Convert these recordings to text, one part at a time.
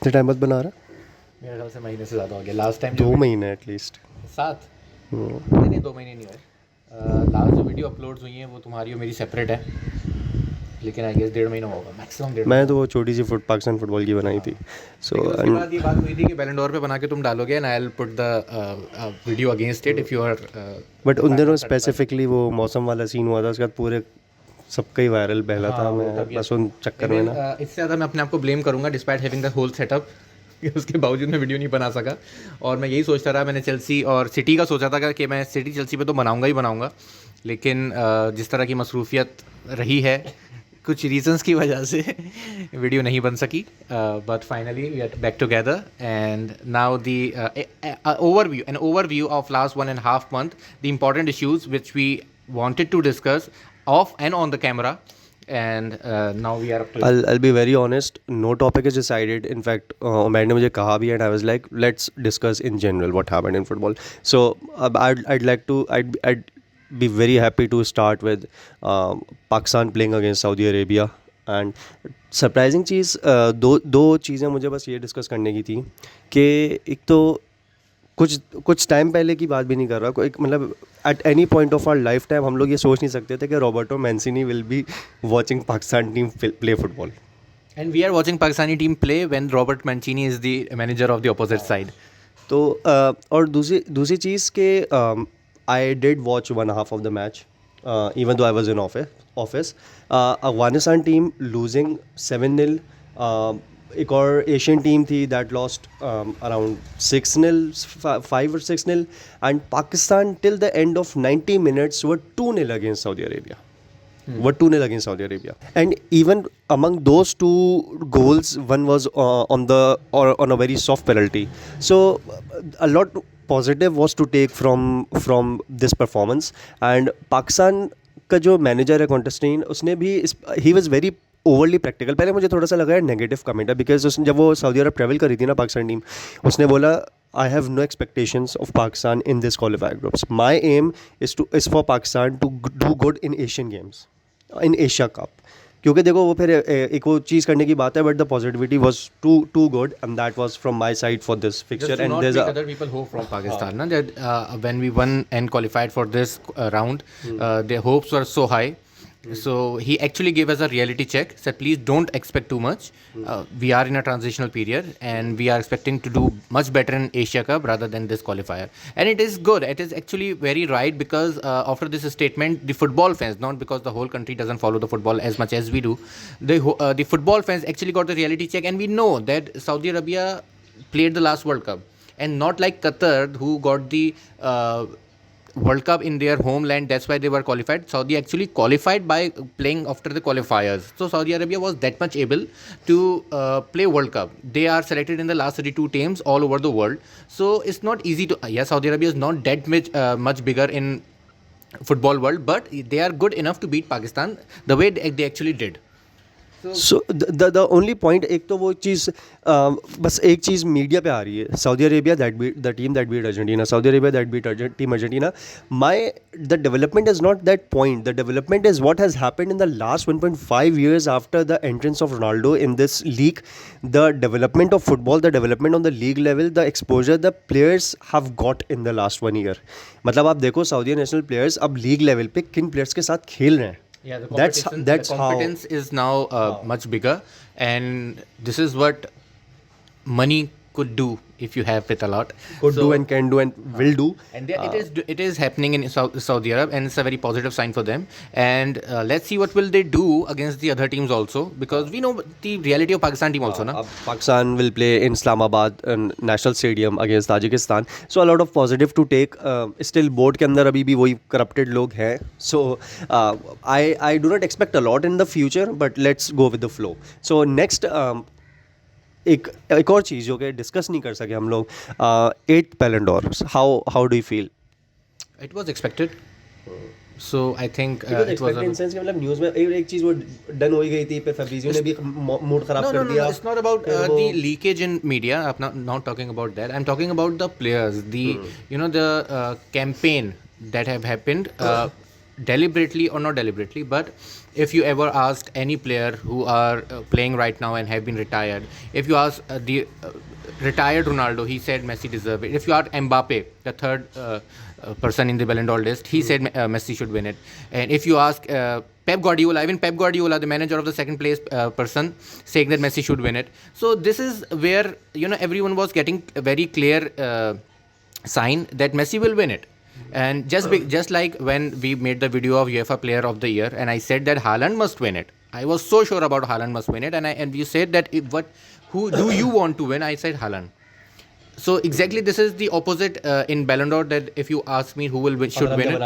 कितने टाइम बाद बना रहा? मेरे ख्याल से महीने से ज़्यादा हो गया. लास्ट टाइम 2 महीने एटलीस्ट. 7 नहीं 2 महीने नहीं हुए. लास्ट जो वीडियो अपलोड्स हुई हैं वो तुम्हारी और मेरी सेपरेट है, लेकिन आई गेस 1.5 महीना होगा मैक्सिमम. 1.5 मैं तो वो छोटी सी पाकिस्तान फुटबॉल की बनाई थी. सो उसके बाद ये बात हुई थी कि बैलेंडोर पे बना के तुम डालोगे and I will put the video against it if you are. But उन दिनों स्पेसिफिकली वो मौसम वाला सीन हुआ था, उसके बाद पूरे सबका ही वायरल बहला था. मैं बस उन चक्कर में ना इससे ज़्यादा मैं अपने आप को ब्लेम करूँगा despite having the whole setup. उसके बावजूद मैं वीडियो नहीं बना सका. और मैं यही सोचता रहा. मैंने चेल्सी और सिटी का सोचा था कि मैं सिटी चेल्सी पे तो बनाऊंगा ही बनाऊंगा, लेकिन जिस तरह की मसरूफियत रही है कुछ रीजंस की वजह से वीडियो नहीं बन सकी. But finally we are back together and now the overview of last 1.5 month, the important issues which we wanted to discuss off and on the camera, and now we are up to it. I'll be very honest, no topic is decided. In fact, मैंने मुझे कहा भी and I was like, let's discuss in general what happened in football. So I'd be very happy to start with Pakistan playing against Saudi Arabia. And surprising चीज़ दो चीज़ें मुझे बस ये discuss करने की थी कि एक तो कुछ टाइम पहले की बात भी नहीं कर रहा, एक मतलब at any point of our life time हम लोग ये सोच नहीं सकते थे कि Roberto Mancini will be watching Pakistan team play football. And we are watching Pakistani team play when Robert Mancini is the manager of the opposite side. तो और दूसरी चीज़ के I did watch 1/2 of the match even though I was in office. Afghanistan team losing 7-0. एक और Asian team थी that lost around 6-0, 5 or 6-0, and Pakistan till the end of 90 minutes were 2-0 against Saudi Arabia. Were 2-0 against Saudi Arabia, and even among those two goals, one was on a very soft penalty. So a lot positive was to take from this performance. And Pakistan का जो manager है कॉन्टेस्टेन, उसने भी he was very overly practical. पहले मुझे थोड़ा सा लगा है नेगेटिव कमेंट है, बिकॉज उसने जब वो सऊदी अरब ट्रैवल करी थी ना पाकिस्तान टीम, उसने बोला I have no expectations of Pakistan in this qualifier groups. My aim is for Pakistan to do good in Asian games, in Asia Cup. क्योंकि देखो वो फिर एक वो चीज़ करने की बात है, but the positivity was too good and that was from my side for this fixture. And there are other people hope from Pakistan na, that when we won and qualified for this round, their hopes were so high. So he actually gave us a reality check, said please don't expect too much. We are in a transitional period and we are expecting to do much better in Asia Cup rather than this qualifier. And it is good. It is actually very right, because after this statement, the football fans, not because the whole country doesn't follow the football as much as we do, the football fans actually got the reality check. And we know that Saudi Arabia played the last World Cup, and not like Qatar, who got the World Cup in their homeland, that's why they were qualified. Saudi actually qualified by playing after the qualifiers. So Saudi Arabia was that much able to play World Cup. They are selected in the last 32 teams all over the world. So it's not easy to, Saudi Arabia is not that much bigger in football world, but they are good enough to beat Pakistan the way they actually did. So the only point, एक तो वो चीज़ बस एक चीज़ media पे आ रही है, Saudi Arabia the team that beat Argentina, Saudi Arabia that beat team Argentina. The development is not that point. The development is what has happened in the last 1.5 years after the entrance of Ronaldo in this league. The development of football, the development on the league level, the exposure the players have got in the last 1 year. मतलब आप देखो Saudi national players अब league level पे किन players के साथ खेल रहे हैं. Yeah, the competence is now much bigger, and this is what money could do if you have it a lot. Do and can do and will do. And it is happening in Saudi Arab, and it's a very positive sign for them. And let's see what will they do against the other teams also, because we know the reality of Pakistan team also, na? Pakistan will play in Islamabad National Stadium against Tajikistan. So a lot of positive to take. Still board के अंदर अभी भी वही corrupted लोग हैं. So I do not expect a lot in the future, but let's go with the flow. So next एक और चीज़ जो कि डिस्कस नहीं कर सके हम लोग, 8th Ballondor. How do you feel? It was expected. So I think it was expected in sense कि मतलब न्यूज़ में एक चीज़ वो डन हो ही गई थी, फिर फैब्रिजियो ने भी मूड खराब कर दिया. No, it's not about the leakage in media. I'm not talking about that. I'm talking about the players, the campaign that have happened deliberately or not deliberately, but if you ever asked any player who are playing right now and have been retired, if you ask the retired Ronaldo, he said Messi deserve it. If you ask Mbappe, the third person in the Ballondor list, he said Messi should win it. And if you ask Pep Guardiola, even Pep Guardiola, the manager of the second place person, saying that Messi should win it. So this is where, you know, everyone was getting a very clear sign that Messi will win it. And just like when we made the video of UEFA Player of the Year, and I said that Haaland must win it. I was so sure about Haaland must win it, and you said that who do you want to win? I said Haaland. So exactly this is the opposite in Ballon d'Or, that if you ask me who should win it,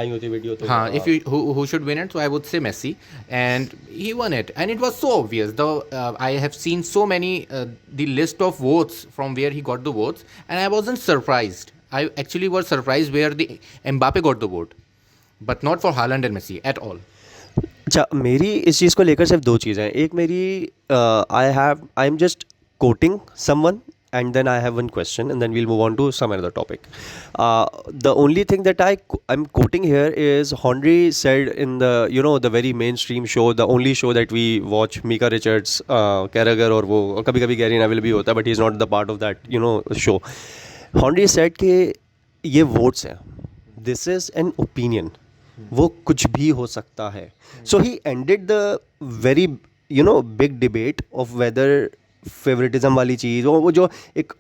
if you who should win it, so I would say Messi, and he won it, and it was so obvious. Though I have seen so many the list of votes from where he got the votes, and I wasn't surprised. I actually was surprised where the Mbappe got the vote, but not for Haaland and Messi at all. अच्छा, मेरी इस चीज़ को लेकर सिर्फ दो चीज़ें हैं. एक मेरी I am just coating someone and then I have one question and then we'll move on to some other topic. The only thing that I'm quoting here is Henry said in the very mainstream show, the only show that we watch, Mika Richards, Carragher और वो कभी कभी Gary Neville भी होता है, but he's not the part of that show. Henry said कि ये votes हैं, this is an opinion, वो कुछ भी हो सकता है. So he ended the very big debate of whether favouritism वाली चीज़, वो जो एक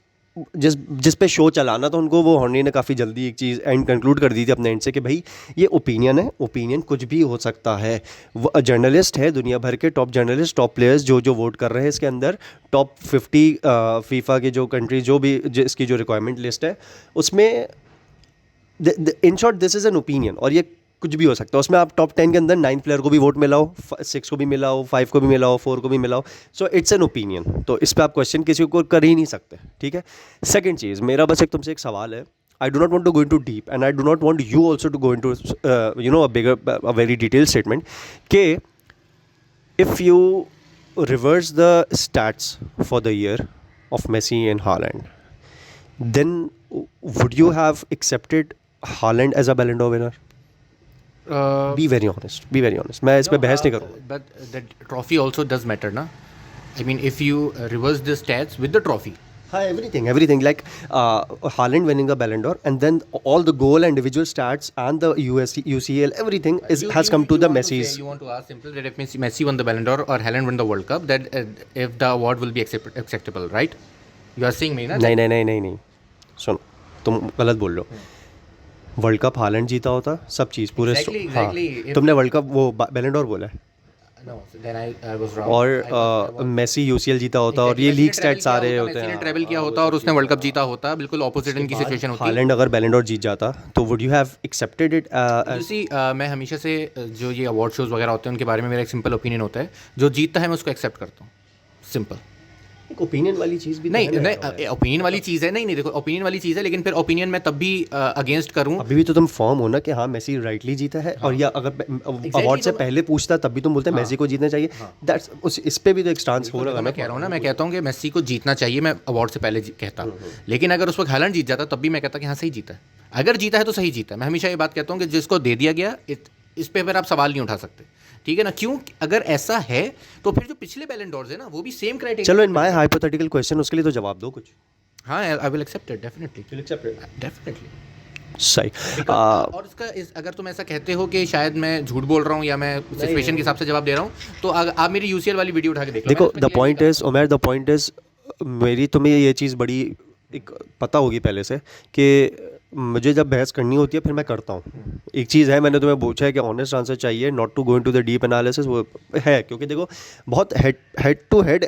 जिस पे शो चलाना था उनको, वो हॉर्नी ने काफ़ी जल्दी एक चीज़ एंड कंक्लूड कर दी थी अपने एंड से कि भाई ये ओपिनियन है, ओपिनियन कुछ भी हो सकता है. वो जर्नलिस्ट है, दुनिया भर के टॉप जर्नलिस्ट, टॉप प्लेयर्स जो वोट कर रहे हैं इसके अंदर, टॉप 50 फीफा के जो कंट्री जो भी इसकी जो रिक्वायरमेंट लिस्ट है उसमें, in short this is an opinion, और ये कुछ भी हो सकता है. उसमें आप टॉप 10 के अंदर 9 प्लेयर को भी वोट मिलाओ, 6 को भी मिलाओ, 5 को भी मिलाओ, 4 को भी मिलाओ. So it's an opinion. तो इस पर आप क्वेश्चन किसी को कर ही नहीं सकते. ठीक है. सेकंड चीज़, मेरा बस एक तुमसे एक सवाल है. I do not want to go into deep and I do not want you also to go into a very detailed statement कि if you reverse the stats for the year of Messi and Haaland, then would you have accepted Haaland as a Ballon d'Or winner? Be very honest. मैं इस पे बहस नहीं करूँगा. But the trophy also does matter, ना? I mean, if you reverse the stats with the trophy. हाँ, everything like Haaland winning the Ballon d'Or, and then all the goal and individual stats and the UCL, everything has come to the Messi's. You want to ask simple that if Messi won the Ballon d'Or or Haaland won the World Cup, that if the award will be acceptable, right? You are saying me, ना? नहीं. सुनो, तुम गलत बोल रहे हो. World cup Holland जीता होता, सब चीज़ पूरे. Exactly. तुमने वर्ल्ड कप वो बैलन डॉर बोला है. No, then I was wrong. और मेसी यूसीएल जीता होता और ये लीग स्टैट्स आ रहे होते हैं. मेसी ने ट्रेवल किया होता और उसने वर्ल्ड कप जीता होता, बिल्कुल ऑपोजिट इनकी सिचुएशन होती. हालैंड अगर बैलन डॉर जीत जाता तो would you have accepted it? मैं हमेशा से जो ये अवार्ड शोज वगैरह होते हैं उनके बारे में मेरा एक सिंपल ओपिनियन होता है, जो जीतता है मैं उसको एक्सेप्ट करता हूँ. सिंपल. ओपिनियन वाली चीज़ भी नहीं, ओपिनियन वाली चीज़ है. नहीं, देखो, ओपिनियन वाली चीज़ है, लेकिन फिर ओपिनियन मैं तब भी अगेंस्ट करूं. अभी भी तो तुम फॉर्म हो ना कि हाँ मेसी राइटली जीता है. और या अगर अवार्ड से पहले पूछता तब भी तुम बोलते हैं मेसी को जीतना चाहिए. दैट्स इस पे भी तो एक स्टांस हो रहा है. मैं कह रहा हूँ ना, मैं कहता हूँ कि मेसी को जीतना चाहिए, मैं अवार्ड से पहले कहता. लेकिन अगर उस वक्त हालैंड जीत जाता तब भी मैं कहता कि हाँ सही जीता है. अगर जीता है तो सही जीता है. मैं हमेशा ये बात कहता हूँ कि जिसको दे दिया गया इस पे फिर आप सवाल नहीं उठा सकते. ठीक है ना? क्यों? अगर ऐसा है तो फिर जो पिछले बैलन डॉर्स है ना, वो भी सेम क्राइटेरिया. चलो, इन माय हाइपोथेटिकल क्वेश्चन उसके लिए तो जवाब दो कुछ. हाँ, I will accept it definitely. Will accept it definitely. सही. और इसका अगर तुम ऐसा कहते हो कि शायद मैं झूठ बोल रहा हूँ या मैं सिचुएशन के हिसाब से जवाब दे रहा हूँ, तो आप मेरी यूसीएल वाली वीडियो उठा के देखो. The point is Umar, the point is मेरी तुम्हें ये चीज़ बड़ी एक पता होगी पहले से कि मुझे जब बहस करनी होती है फिर मैं करता हूँ. एक चीज़ है, मैंने तुम्हें पूछा है कि ऑनेस्ट आंसर चाहिए, not to go into the deep analysis, वो है. क्योंकि देखो बहुत हेड टू हेड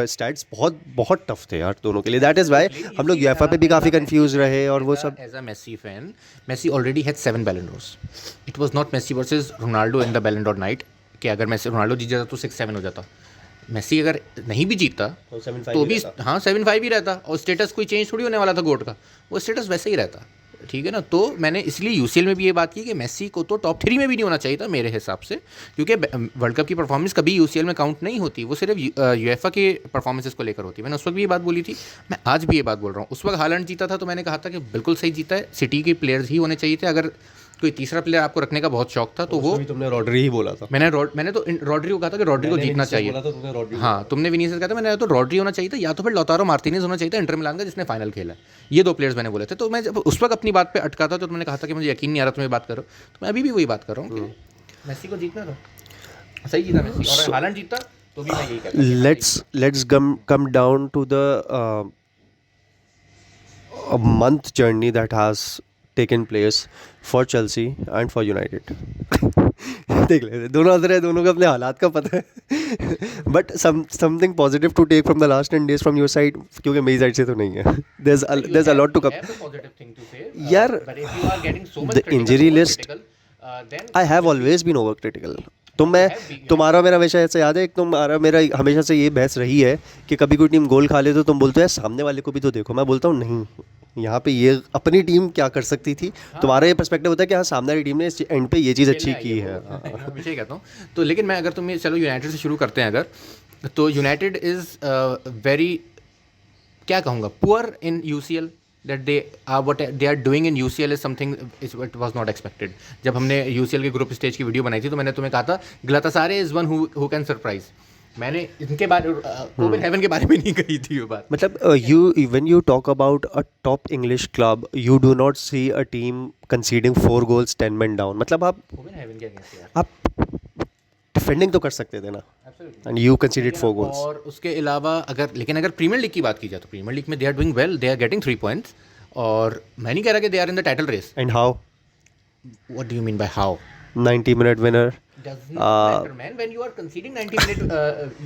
स्टैट्स बहुत टफ थे यार दोनों के लिए. दैट इज़ वाई हम लोग यूएफए पे भी काफ़ी कंफ्यूज रहे. और वो सब as a Messi fan, Messi already had 7 Ballon d'Ors. It was not Messi versus Ronaldo in the Ballon d'Or night कि अगर मेसी रोनाल्डो जीत जाता तो 6-7 हो जाता. मेसी अगर नहीं भी जीतता तो भी 7-5 ही रहता, और स्टेटस कोई चेंज थोड़ी होने वाला था गोट का. वो स्टेटस वैसे ही रहता. ठीक है ना? तो मैंने इसलिए यूसीएल में भी ये बात की कि मेसी को तो टॉप 3 में भी नहीं होना चाहिए था मेरे हिसाब से, क्योंकि वर्ल्ड कप की परफॉर्मेंस कभी यूसीएल में काउंट नहीं होती. वो सिर्फ यूएफए के परफॉर्मेंसेस को लेकर होती है. मैंने उस वक्त भी ये बात बोली थी, मैं आज भी ये बात बोल रहा हूँ. उस वक्त हालैंड जीता था तो मैंने कहा था कि बिल्कुल सही जीता है, सिटी के प्लेयर्स ही होने चाहिए थे. अगर कोई तीसरा प्लेयर आपको रखने का बहुत शौक था तो वो तुमने रॉड्री ही बोला था। मैंने तो रॉड्री को कहा था कि रॉड्री को जीतना चाहिए। तुमने रॉड्री। हाँ, तुमने विनीसियस कहा था, मैंने तो रॉड्री होना चाहिए था या तो फिर लौतारो मार्टिनेज होना चाहिए था इंटर मिलान का जिसने फाइनल खेला। ये 2 प्लेयर्स मैंने बोले थे। तो मैं जब उस वक्त अपनी बात पे अटका था तो तुमने कहा था कि मुझे यकीन नहीं आ रहा तुम्हें बात करो, तो मैं अभी भी वही बात कर रहा हूँ कि मेसी को जीतना था, सही जीता मेसी, और हालैंड जीता तो भी मैं यही कहता हूँ। Let's come down to the a month journey that has taken place for Chelsea and for United. देख ले, दोनों अंदर है, दोनों को अपने हालात का पता है। But something positive to take from the last 10 days from your side, क्योंकि मेरी साइड से तो नहीं है। there's a lot to come. यार, the injury list, I have always been overcritical. तुम्हारा मेरा हमेशा ऐसे याद है, तुम्हारा मेरा हमेशा से ये बहस रही है कि कभी कोई टीम गोल खा ले तो तुम बोलते हो सामने वाले को भी तो देखो। मैं बोलता हूँ नहीं, यहाँ पे ये अपनी टीम क्या कर सकती थी। तुम्हारा ये पर्सपेक्टिव होता है कि हाँ सामने वाली टीम ने इस एंड पे ये चीज़ अच्छी की है। हमेशा ही कहता हूँ। तो लेकिन मैं अगर तुम्हें, चलो यूनाइटेड से शुरू करते हैं अगर, तो यूनाइटेड इज़ वेरी, क्या कहूँगा, poor in UCL। that what they are doing in UCL is something it was not expected. जब हमने UCL के ग्रुप स्टेज की वीडियो बनाई थी तो मैंने तुम्हें कहा था Galatasaray is one who can surprise. मैंने इनके बारे, कोपेनहेगन के बारे में नहीं कही थी वो बात। मतलब when you talk about a top English club, you do not see a team conceding 4 goals 10 men down. मतलब आप डिफेंडिंग तो कर सकते थे ना, एंड यू कंसीडर्ड 4 goals. और उसके अलावा अगर प्रीमियर लीग की बात की जाए तो प्रीमियर लीग में they are doing well, they are getting 3 points, और मैं नहीं कह रहा कि they are in the title race. And how? What do you mean by how? 90-minute winner. Doesn't matter, man. When you are conceding 90-minute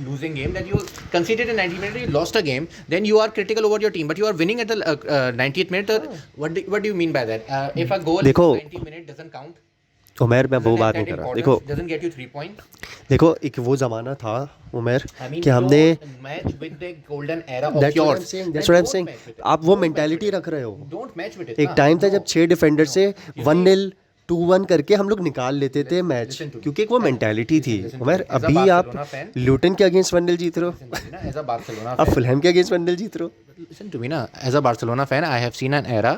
losing game, that you conceded in 90 minutes, you lost a game, then you are critical over your team, but you are winning at the 90th minute. What do you mean by that? If a goal in 90 minutes doesn't count, उमेर, मैं वो बात नहीं कर रहा। देखो, doesn't get you 3 points. देखो, एक वो ज़माना था उमेर कि हमने match with the golden era of yours, that's what I'm saying. आप वो मेंटालिटी रख रहे हो। Don't match with it. एक टाइम था जब 6 डिफेंडर से 1-0 2-1 करके हम लोग निकाल लेते थे मैच, क्योंकि एक वो मेंटालिटी थी। उमेर, अभी आप ल्यूटन के अगेंस्ट 1-0 जीत रहे हो, आप फुलहैम के अगेंस्ट 1-0 जीत रहे हो। Listen to me na, as a Barcelona fan, I have seen an era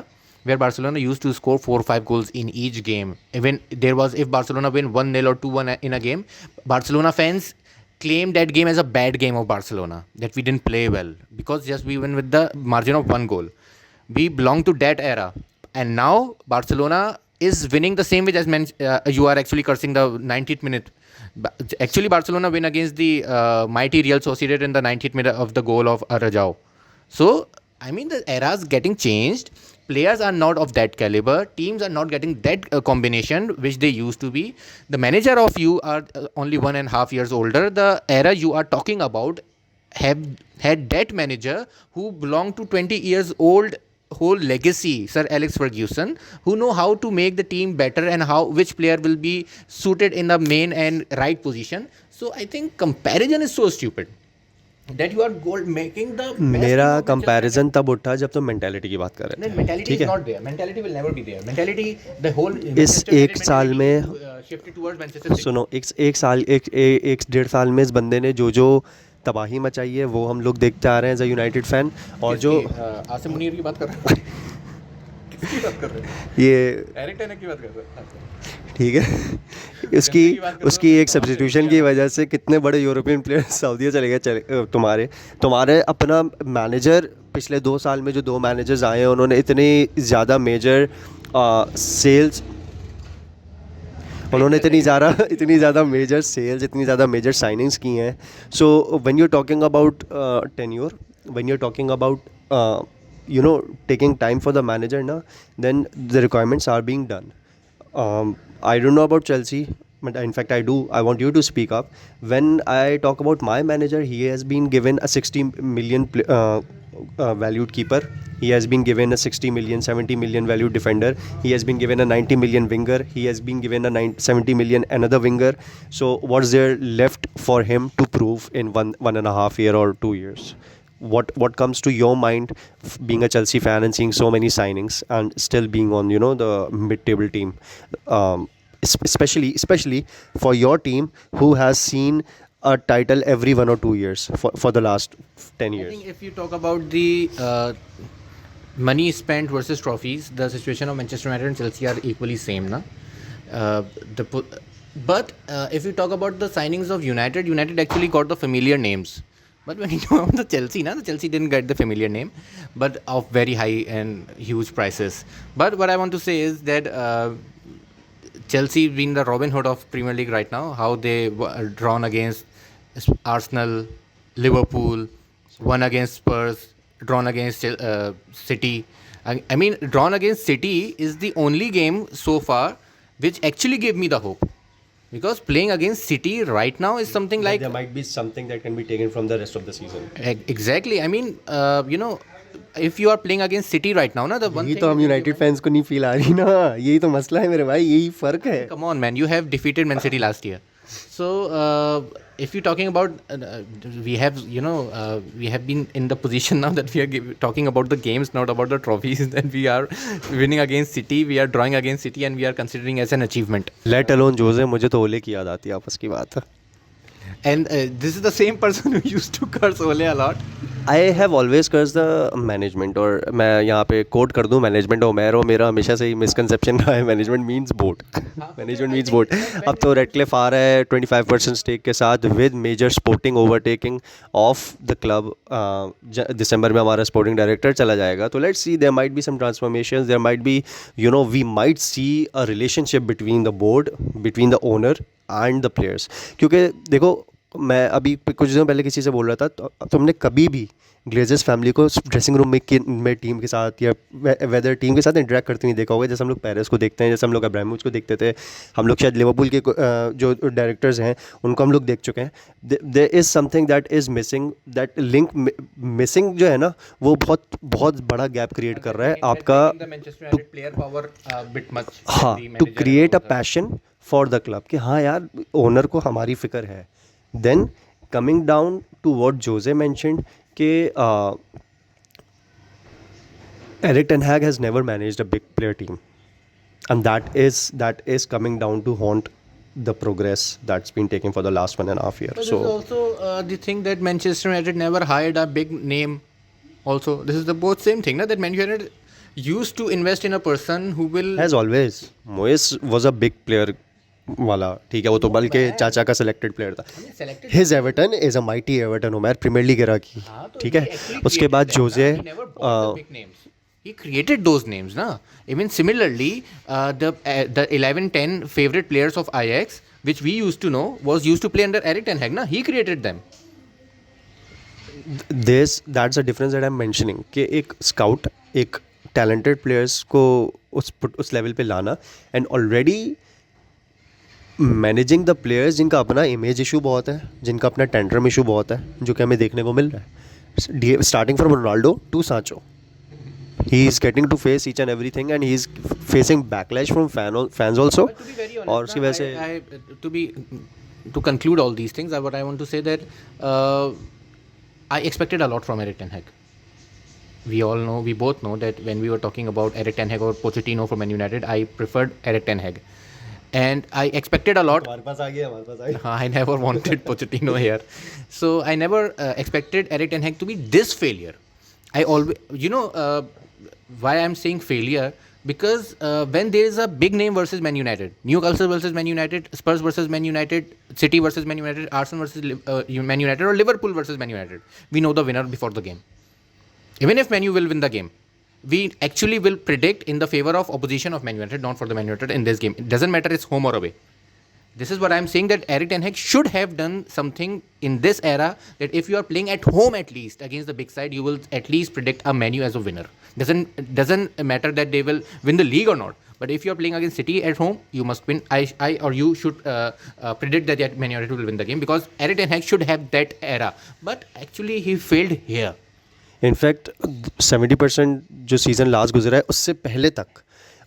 where Barcelona used to score 4 or 5 goals in each game. Even if Barcelona win 1-0 or 2-1 in a game, Barcelona fans claimed that game as a bad game of Barcelona, that we didn't play well because just we win with the margin of 1 goal. We belong to that era, and now Barcelona is winning the same way as you are actually cursing the 90th minute. Actually, Barcelona win against the mighty Real Sociedad in the 90th minute of the goal of Arajao. So I mean, the era is getting changed. Players are not of that caliber. Teams are not getting that combination which they used to be. The manager of you are only 1.5 years older. The era you are talking about have had that manager who belonged to 20 years old whole legacy, Sir Alex Ferguson, who know how to make the team better and which player will be suited in the main and right position. So I think comparison is so stupid. That you are making the best. मेरा comparison तब उठा जब तुम mentality की बात कर रहे थे। Mentality is not there. Mentality will never be there. Mentality, the whole इस एक साल में shifted towards Manchester City. सुनो, एक 1.5 साल में इस बंदे ने जो तबाही मचाई है वो हम लोग देखते आ रहे हैं एज अ यूनाइटेड फैन। और जो आसिम मुनीर की बात कर रहे हैं, किसकी बात कर रहे हैं? ये एरिक टेन की बात कर रहे हैं, ठीक है। उसकी एक सब्स्टिट्यूशन की वजह से कितने बड़े यूरोपियन प्लेयर सऊदीया चले गए। तुम्हारे अपना मैनेजर, पिछले 2 साल में जो 2 मैनेजर्स आए हैं उन्होंने इतनी ज़्यादा मेजर सेल्स, उन्होंने इतनी ज़्यादा मेजर सेल्स, इतनी ज़्यादा मेजर साइनिंग्स की हैं। So when you talking about tenure, when you talking about taking time for the manager na, then the requirements are being done. I don't know about Chelsea, but in fact I do. I want you to speak up. When I talk about my manager, he has been given a 60 million valued keeper. He has been given a 60 million, 70 million valued defender. He has been given a 90 million winger. He has been given a 70 million another winger. So what's there left for him to prove in one and a half year or 2 years? What comes to your mind being a Chelsea fan and seeing so many signings and still being on the mid-table team, especially for your team who has seen a title every 1 or 2 years for the last 10 years? I think if you talk about the money spent versus trophies, the situation of Manchester United and Chelsea are equally same na. Uh, the po- but if you talk about the signings of United actually got the familiar names. But when you talk about the Chelsea, the Chelsea didn't get the familiar name, but of very high and huge prices. But what I want to say is that Chelsea being the Robin Hood of Premier League right now, how they were drawn against Arsenal, Liverpool, won against Spurs, drawn against City. I mean, drawn against City is the only game so far which actually gave me the hope. Because playing against City right now is something like there might be something that can be taken from the rest of the season. exactly. I mean, if you are playing against City right now, na the one यही thing तो हम United fans को नहीं feel आ रही ना, यही तो मसला है मेरे भाई, यही फर्क है. come on, man, you have defeated Man City last year. So if you're talking about we have we have been in the position now that we are talking about the games, not about the trophies. That we are winning against City, we are drawing against City, and we are considering as an achievement. Let alone Jose, मुझे तो ओले की याद आती है आपस की बात. And this is the same person who used to curse Ole a lot. I have always curse the management, और मैं यहाँ पे कोट कर दूँ, मैनेजमेंट ओमेरो मेरा हमेशा से ही मिसकंसेप्शन रहा है, management means boat. Management means boat. अब तो रेडक्लिफ आ रहा है 25% स्टेक के साथ with major sporting overtaking of the club. दिसंबर में हमारा स्पोर्टिंग डायरेक्टर चला जाएगा, तो let's see, there might be some transformations, there might be we might see a relationship between the board, between the owner and the players. क्योंकि देखो, मैं अभी कुछ दिनों पहले किसी से बोल रहा था, तो तुमने कभी भी ग्लेजर्स फैमिली को ड्रेसिंग रूम में टीम के साथ या वेदर टीम के साथ इंटरेक्ट करते नहीं देखा होगा. जैसे हम लोग पेरिस को देखते हैं, जैसे हम लोग अब्रामोविच को देखते थे, हम लोग शायद लिवरपूल के जो डायरेक्टर्स हैं उनको हम लोग देख चुके हैं. There is something that is missing, that link missing जो है ना, वो बहुत बहुत बड़ा गैप क्रिएट कर रहा है आपका. हाँ, to create a passion for the club कि हाँ यार, ओनर को हमारी फ़िक्र है. Then coming down to what Jose mentioned, कि Eric Ten Hag has never managed a big player team, and that is coming down to haunt the progress that's been taken for the last 1.5 years. But So this is also the thing that Manchester United never hired a big name. Also, this is the both same thing, that Manchester United used to invest in a person who will. as always, Moyes was a big player वाला, ठीक है, वो तो बल्कि चाचा का selected player था. His Everton is a mighty Everton, उमर प्रीमियर लीग एरा की, ठीक है. उसके बाद Jose He created those names, na. Even similarly, the 11-10 favorite players of Ajax, which we used to know, was used to play under Eric Ten Hag, na. He created them. That's a difference that I am mentioning, कि एक scout, एक talented players को उस level पे लाना, and already managing the players जिनका अपना image issue बहुत है, जिनका अपना टेंट्रम इशू बहुत है, जो कि हमें देखने को मिल रहा है. Starting from Ronaldo to Sancho, he is getting to face each and everything, and he is facing backlash from fans also. और उसकी वजह से to conclude all these things, what I want to say that I expected a lot from Eric Ten Hag. We both know that when we were talking about Eric Ten Hag or Pochettino for Man United, I preferred Eric Ten Hag. And I expected a lot. हमारे पास आ गया. I never wanted Pochettino here. So I never expected Eric Ten Hag to be this failure. I always, why I'm saying failure, because when there is a big name versus Man United, Newcastle versus Man United, Spurs versus Man United, City versus Man United, Arsenal versus Man United, or Liverpool versus Man United, we know the winner before the game. Even if Man U will win the game, we actually will predict in the favor of opposition of Man United, not for the Man United in this game. It doesn't matter it's home or away. This is what I'm saying, that Eric Ten Hag should have done something in this era, that if you are playing at home at least against the big side, you will at least predict a Man U as a winner. Doesn't matter that they will win the league or not. But if you are playing against City at home, you must win. I or you should predict that Man United will win the game, because Eric Ten Hag should have that era. But actually he failed here. In fact 70% जो season last गुजरा है, उससे पहले तक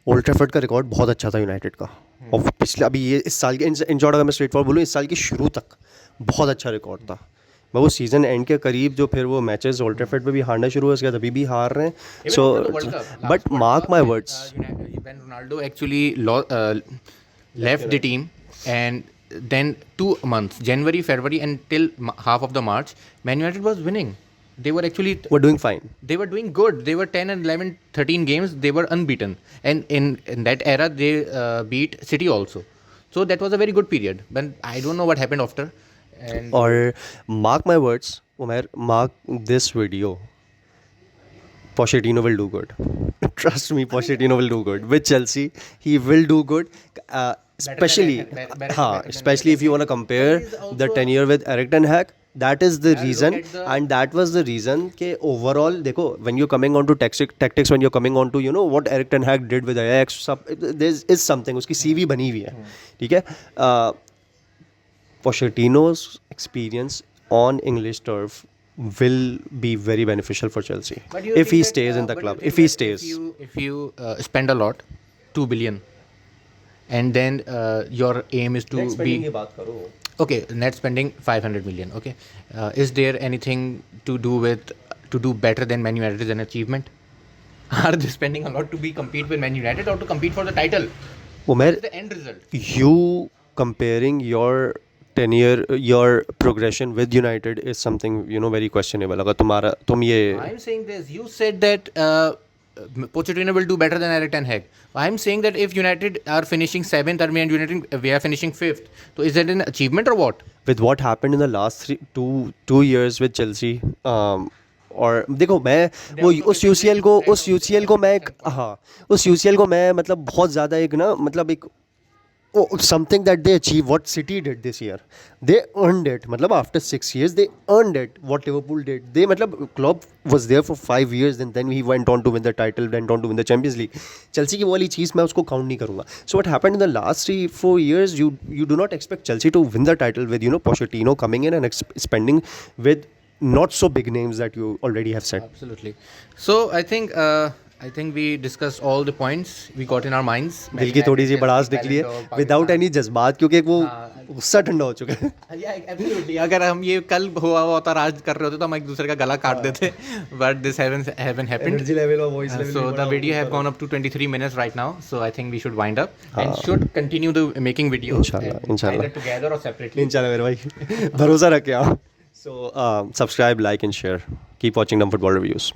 old Trafford का record बहुत अच्छा था यूनाइटेड का. और पिछले अभी ये इस साल के इन शॉर्ट अगर मैं स्ट्रेट फॉरवर्ड बोलूँ, इस साल के शुरू तक बहुत अच्छा रिकॉर्ड था. मैं वो सीज़न एंड के करीब जो फिर वो मैचेस ओल्ड ट्रैफर्ड पे भी हारना शुरू हुआ, उसके बाद अभी भी हार रहे हैं. So but mark my words, when Ronaldo actually left the team, and then 2 months, January, February, until half of the March, Man United was winning. They were actually We're doing fine. they were doing good. They were 10 and 11, 13 games. They were unbeaten. And in that era, they beat City also. So that was a very good period. But I don't know what happened after. And Or mark my words, Umair, mark this video. Pochettino will do good. Trust me, Pochettino will do good. With Chelsea, he will do good. Especially, especially if you want to compare the tenure with Eric Ten Hag. That is the reason, and that was the reason कि overall, देखो, when you're coming on to tactics, when you're coming on to, you know, what Eric Ten Hag did with Ajax, there is something, उसकी CV बनी हुई है, ठीक है? Pochettino's experience on English turf will be very beneficial for Chelsea But you if he think that, stays in the but club. you If think he that stays, if you spend a lot, 2 billion, and then your aim is to be okay, net spending 500 million. Okay, is there anything to do better than Man United as an achievement? Are they spending a lot to be compete with Man United or to compete for the title? Umair, What's the end result? you comparing your tenure, your progression with United is something, you know, very questionable. अगर तुम ये I'm saying this. You said that Pochettino will do better than Eric Ten Hag. I'm saying that if United are finishing 7th and we are finishing 5th, so is that an achievement or what? with what happened in the last two years with Chelsea, और देखो मैं वो उस UCL को मैं हाँ उस UCL को मैं मतलब बहुत ज़्यादा एक ना मतलब एक something that they achieved what City did this year, they earned it. मतलब after 6 years they earned it what Liverpool did. They मतलब Klopp was there for 5 years and then he went on to win the title, went on to win the Champions League. Chelsea की वो वाली चीज़ मैं उसको count नहीं करूँगा. So what happened in the last 3-4 years, you do not expect Chelsea to win the title with, you know, Pochettino coming in and spending with not so big names that you already have said. Absolutely. So I think we discussed all the points we got in our minds. दिल की थोड़ी सी बड़ास निकली है without any जज्बात, क्योंकि एक वो गुस्सा ठंडा हो चुका है. Absolutely. अगर हम ये कल हुआ होता और आज कर रहे होते तो हम एक दूसरे का गला काट देते. But this haven't happened. Energy level और voice level So the video have gone up to 23 minutes right now. So I think we should wind up and should continue the making videos. इंशाल्लाह Either together or separately. इंशाल्लाह मेरे भाई भरोसा रखे आप. So subscribe, like and share. Keep watching Dumb Football Reviews.